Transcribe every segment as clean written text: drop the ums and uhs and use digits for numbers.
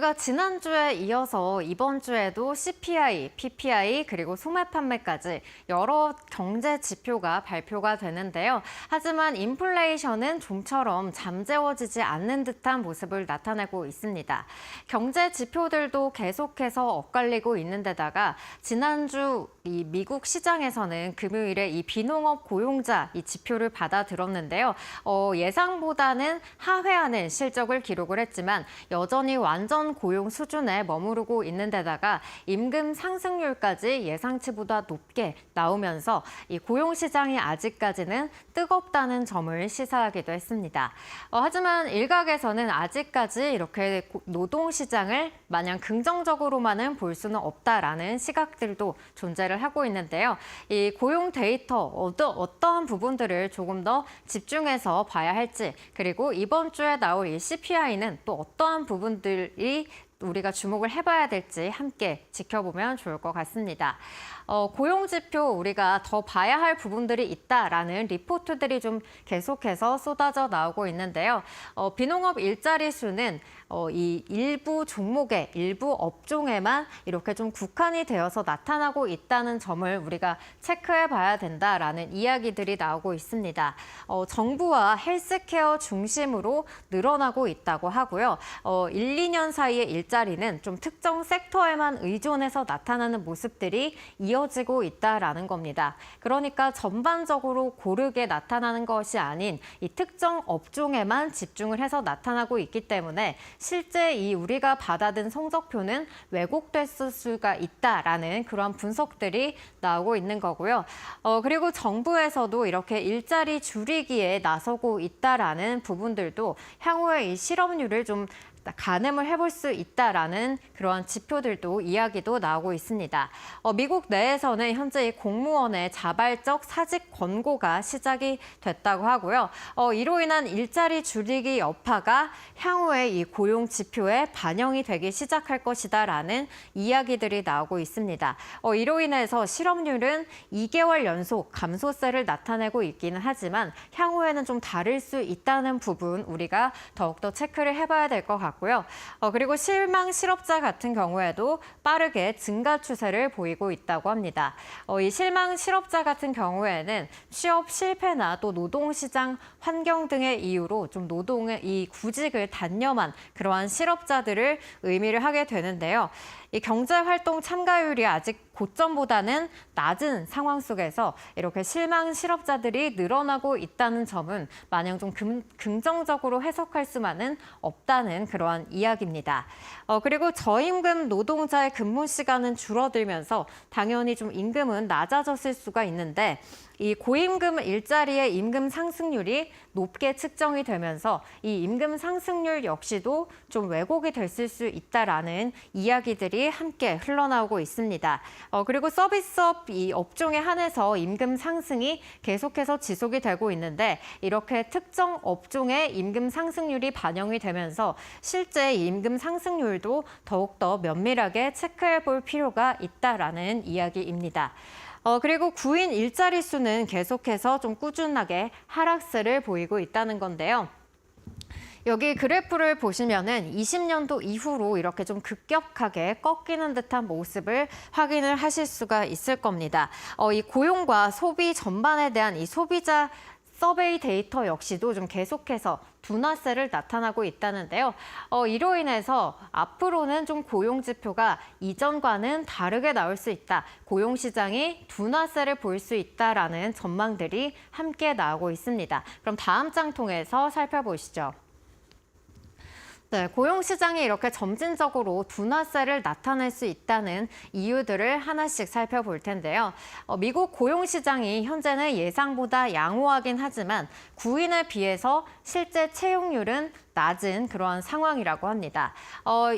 우리가 지난주에 이어서 이번 주에도 CPI, PPI, 그리고 소매 판매까지 여러 경제 지표가 발표가 되는데요. 하지만 인플레이션은 좀처럼 잠재워지지 않는 듯한 모습을 나타내고 있습니다. 경제 지표들도 계속해서 엇갈리고 있는 데다가 지난주 이 미국 시장에서는 금요일에 이 비농업 고용자 이 지표를 받아들었는데요. 예상보다는 하회하는 실적을 기록을 했지만 여전히 완전 고용 수준에 머무르고 있는 데다가 임금 상승률까지 예상치보다 높게 나오면서 이 고용 시장이 아직까지는 뜨겁다는 점을 시사하기도 했습니다. 하지만 일각에서는 아직까지 이렇게 노동 시장을 마냥 긍정적으로만은 볼 수는 없다라는 시각들도 존재를 하고 있는데요. 이 고용 데이터 어떠한 부분들을 조금 더 집중해서 봐야 할지, 그리고 이번 주에 나올 이 CPI는 또 어떠한 부분들이 우리가 주목을 해봐야 될지 함께 지켜보면 좋을 것 같습니다. 고용 지표 우리가 더 봐야 할 부분들이 있다라는 리포트들이 좀 계속해서 쏟아져 나오고 있는데요. 비농업 일자리 수는 이 일부 종목에, 일부 업종에만 이렇게 좀 국한이 되어서 나타나고 있다는 점을 우리가 체크해 봐야 된다라는 이야기들이 나오고 있습니다. 정부와 헬스케어 중심으로 늘어나고 있다고 하고요. 1, 2년 사이의 일자리는 좀 특정 섹터에만 의존해서 나타나는 모습들이 이어지고 있다라는 겁니다. 그러니까 전반적으로 고르게 나타나는 것이 아닌 이 특정 업종에만 집중을 해서 나타나고 있기 때문에 실제 이 우리가 받아든 성적표는 왜곡됐을 수가 있다라는 그런 분석들이 나오고 있는 거고요. 그리고 정부에서도 이렇게 일자리 줄이기에 나서고 있다라는 부분들도 향후에 이 실업률을 좀 가늠을 해볼 수 있다라는 그러한 지표들도 이야기도 나오고 있습니다. 미국 내에서는 현재 이 공무원의 자발적 사직 권고가 시작이 됐다고 하고요. 이로 인한 일자리 줄이기 여파가 향후에 이 고용 지표에 반영이 되기 시작할 것이다라는 이야기들이 나오고 있습니다. 이로 인해서 실업률은 2개월 연속 감소세를 나타내고 있기는 하지만 향후에는 좀 다를 수 있다는 부분 우리가 더욱더 체크를 해봐야 될 것 같고요. 그리고 실망 실업자 같은 경우에도 빠르게 증가 추세를 보이고 있다고 합니다. 이 실망 실업자 같은 경우에는 취업 실패나 또 노동시장 환경 등의 이유로 좀 노동의 이 구직을 단념한 그러한 실업자들을 의미를 하게 되는데요. 이 경제활동 참가율이 아직 고점보다는 낮은 상황 속에서 이렇게 실망 실업자들이 늘어나고 있다는 점은 마냥 좀 긍정적으로 해석할 수만은 없다는 그러한 이야기입니다. 그리고 저임금 노동자의 근무 시간은 줄어들면서 당연히 좀 임금은 낮아졌을 수가 있는데 이 고임금 일자리의 임금 상승률이 높게 측정이 되면서 이 임금 상승률 역시도 좀 왜곡이 됐을 수 있다라는 이야기들이 함께 흘러나오고 있습니다. 그리고 서비스업 이 업종에 한해서 임금 상승이 계속해서 지속이 되고 있는데 이렇게 특정 업종의 임금 상승률이 반영이 되면서 실제 임금 상승률도 더욱더 면밀하게 체크해 볼 필요가 있다라는 이야기입니다. 그리고 구인 일자리 수는 계속해서 좀 꾸준하게 하락세를 보이고 있다는 건데요. 여기 그래프를 보시면은 20년도 이후로 이렇게 좀 급격하게 꺾이는 듯한 모습을 확인을 하실 수가 있을 겁니다. 이 고용과 소비 전반에 대한 이 소비자 서베이 데이터 역시도 좀 계속해서 둔화세를 나타나고 있다는데요. 이로 인해서 앞으로는 좀 고용 지표가 이전과는 다르게 나올 수 있다. 고용 시장이 둔화세를 보일 수 있다라는 전망들이 함께 나오고 있습니다. 그럼 다음 장 통해서 살펴보시죠. 네, 고용시장이 이렇게 점진적으로 둔화세를 나타낼 수 있다는 이유들을 하나씩 살펴볼 텐데요. 미국 고용시장이 현재는 예상보다 양호하긴 하지만 구인에 비해서 실제 채용률은 낮은 그러한 상황이라고 합니다.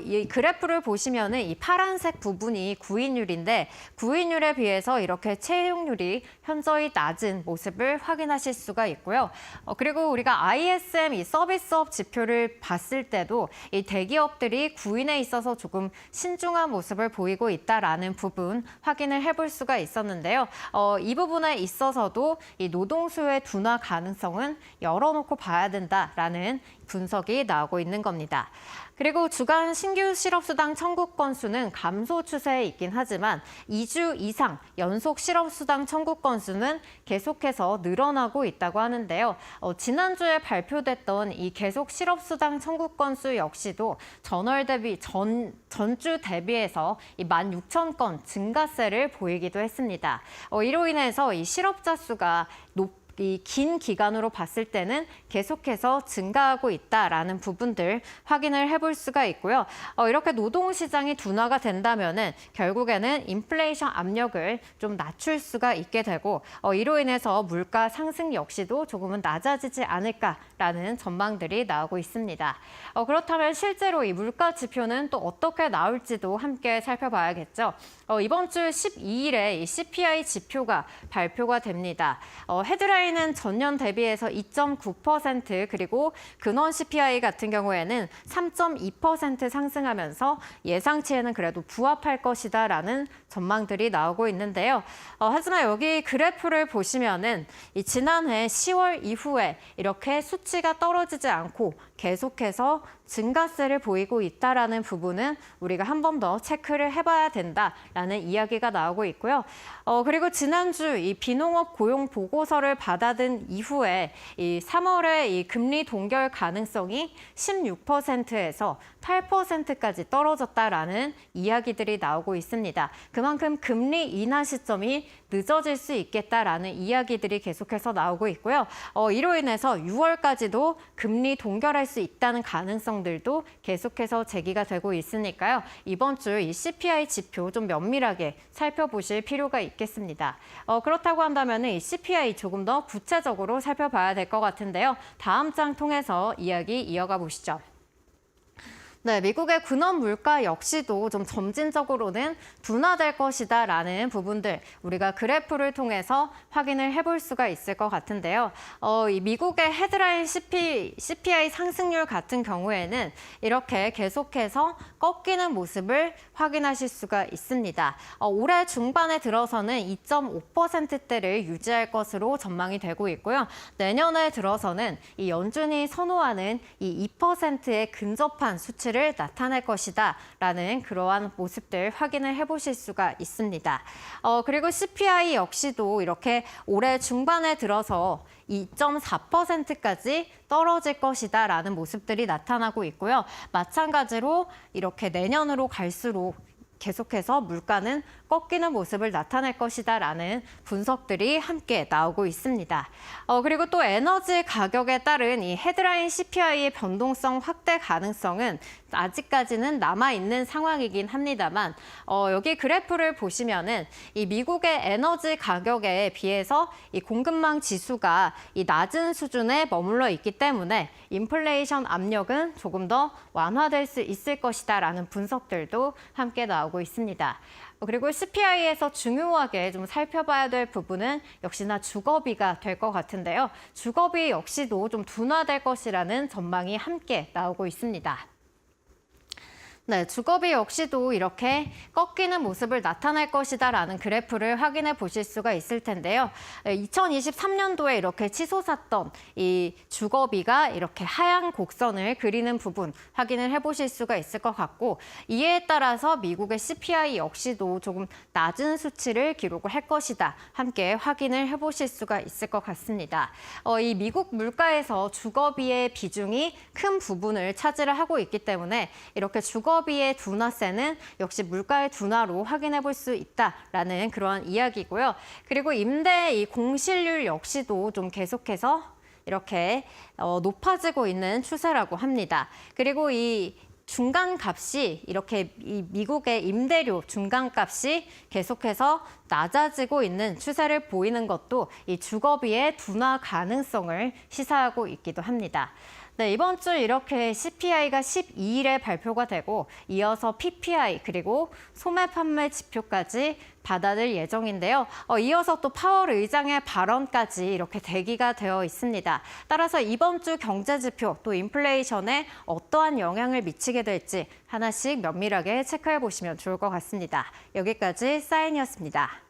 이 그래프를 보시면은 이 파란색 부분이 구인율인데 구인율에 비해서 이렇게 채용률이 현저히 낮은 모습을 확인하실 수가 있고요. 그리고 우리가 ISM 이 서비스업 지표를 봤을 때도 이 대기업들이 구인에 있어서 조금 신중한 모습을 보이고 있다라는 부분 확인을 해볼 수가 있었는데요. 이 부분에 있어서도 이 노동 수요의 둔화 가능성은 열어놓고 봐야 된다라는 분석이 나오고 있는 겁니다. 그리고 주간 신규 실업수당 청구 건수는 감소 추세에 있긴 하지만 2주 이상 연속 실업수당 청구 건수는 계속해서 늘어나고 있다고 하는데요. 지난주에 발표됐던 이 계속 실업수당 청구 건수 역시도 전주 대비해서 이 16,000건 증가세를 보이기도 했습니다. 이로 인해서 이 실업자 수가 이 긴 기간으로 봤을 때는 계속해서 증가하고 있다라는 부분들 확인을 해볼 수가 있고요. 이렇게 노동시장이 둔화가 된다면은 결국에는 인플레이션 압력을 좀 낮출 수가 있게 되고 이로 인해서 물가 상승 역시도 조금은 낮아지지 않을까라는 전망들이 나오고 있습니다. 그렇다면 실제로 이 물가 지표는 또 어떻게 나올지도 함께 살펴봐야겠죠. 이번 주 12일에 이 CPI 지표가 발표가 됩니다. 헤드라인은 전년 대비해서 2.9% 그리고 근원 CPI 같은 경우에는 3.2% 상승하면서 예상치에는 그래도 부합할 것이다라는 전망들이 나오고 있는데요. 하지만 여기 그래프를 보시면은 이 지난해 10월 이후에 이렇게 수치가 떨어지지 않고 계속해서 증가세를 보이고 있다라는 부분은 우리가 한 번 더 체크를 해봐야 된다라는 이야기가 나오고 있고요. 그리고 지난주 이 비농업 고용 보고서를 받아든 이후에 이 3월에 이 금리 동결 가능성이 16%에서 8%까지 떨어졌다라는 이야기들이 나오고 있습니다. 그만큼 금리 인하 시점이 늦어질 수 있겠다라는 이야기들이 계속해서 나오고 있고요. 이로 인해서 6월까지도 금리 동결할 수 있다는 가능성들도 계속해서 제기가 되고 있으니까요. 이번 주 이 CPI 지표 좀 면밀하게 살펴보실 필요가 있겠습니다. 그렇다고 한다면 이 CPI 조금 더 구체적으로 살펴봐야 될 것 같은데요. 다음 장 통해서 이야기 이어가 보시죠. 네, 미국의 근원 물가 역시도 좀 점진적으로는 둔화될 것이다라는 부분들 우리가 그래프를 통해서 확인을 해볼 수가 있을 것 같은데요. 이 미국의 헤드라인 CPI 상승률 같은 경우에는 이렇게 계속해서 꺾이는 모습을 확인하실 수가 있습니다. 올해 중반에 들어서는 2.5%대를 유지할 것으로 전망이 되고 있고요. 내년에 들어서는 이 연준이 선호하는 이 2%에 근접한 수치를 나타낼 것이다라는 그러한 모습들 확인을 해보실 수가 있습니다. 그리고 CPI 역시도 이렇게 올해 중반에 들어서 2.4%까지 떨어질 것이다라는 모습들이 나타나고 있고요. 마찬가지로 이렇게 내년으로 갈수록 계속해서 물가는 꺾이는 모습을 나타낼 것이다라는 분석들이 함께 나오고 있습니다. 그리고 또 에너지 가격에 따른 이 헤드라인 CPI의 변동성 확대 가능성은 아직까지는 남아있는 상황이긴 합니다만 여기 그래프를 보시면은 이 미국의 에너지 가격에 비해서 이 공급망 지수가 이 낮은 수준에 머물러 있기 때문에 인플레이션 압력은 조금 더 완화될 수 있을 것이다라는 분석들도 함께 나오고 있습니다. 그리고 CPI에서 중요하게 좀 살펴봐야 될 부분은 역시나 주거비가 될 것 같은데요. 주거비 역시도 좀 둔화될 것이라는 전망이 함께 나오고 있습니다. 네, 주거비 역시도 이렇게 꺾이는 모습을 나타낼 것이다라는 그래프를 확인해 보실 수가 있을 텐데요. 2023년도에 이렇게 치솟았던 이 주거비가 이렇게 하향 곡선을 그리는 부분 확인을 해보실 수가 있을 것 같고 이에 따라서 미국의 CPI 역시도 조금 낮은 수치를 기록을 할 것이다. 함께 확인을 해보실 수가 있을 것 같습니다. 이 미국 물가에서 주거비의 비중이 큰 부분을 차지를 하고 있기 때문에 이렇게 주거비의 둔화세는 역시 물가의 둔화로 확인해 볼 수 있다라는 그러한 이야기고요. 그리고 임대 이 공실률 역시도 좀 계속해서 이렇게 높아지고 있는 추세라고 합니다. 그리고 이 중간값이 이렇게 이 미국의 임대료 중간값이 계속해서 낮아지고 있는 추세를 보이는 것도 이 주거비의 둔화 가능성을 시사하고 있기도 합니다. 네, 이번 주 이렇게 CPI가 12일에 발표가 되고 이어서 PPI 그리고 소매 판매 지표까지 받아들 예정인데요. 이어서 또 파월 의장의 발언까지 이렇게 대기가 되어 있습니다. 따라서 이번 주 경제 지표 또 인플레이션에 어떠한 영향을 미치게 될지 하나씩 면밀하게 체크해 보시면 좋을 것 같습니다. 여기까지 사인이었습니다.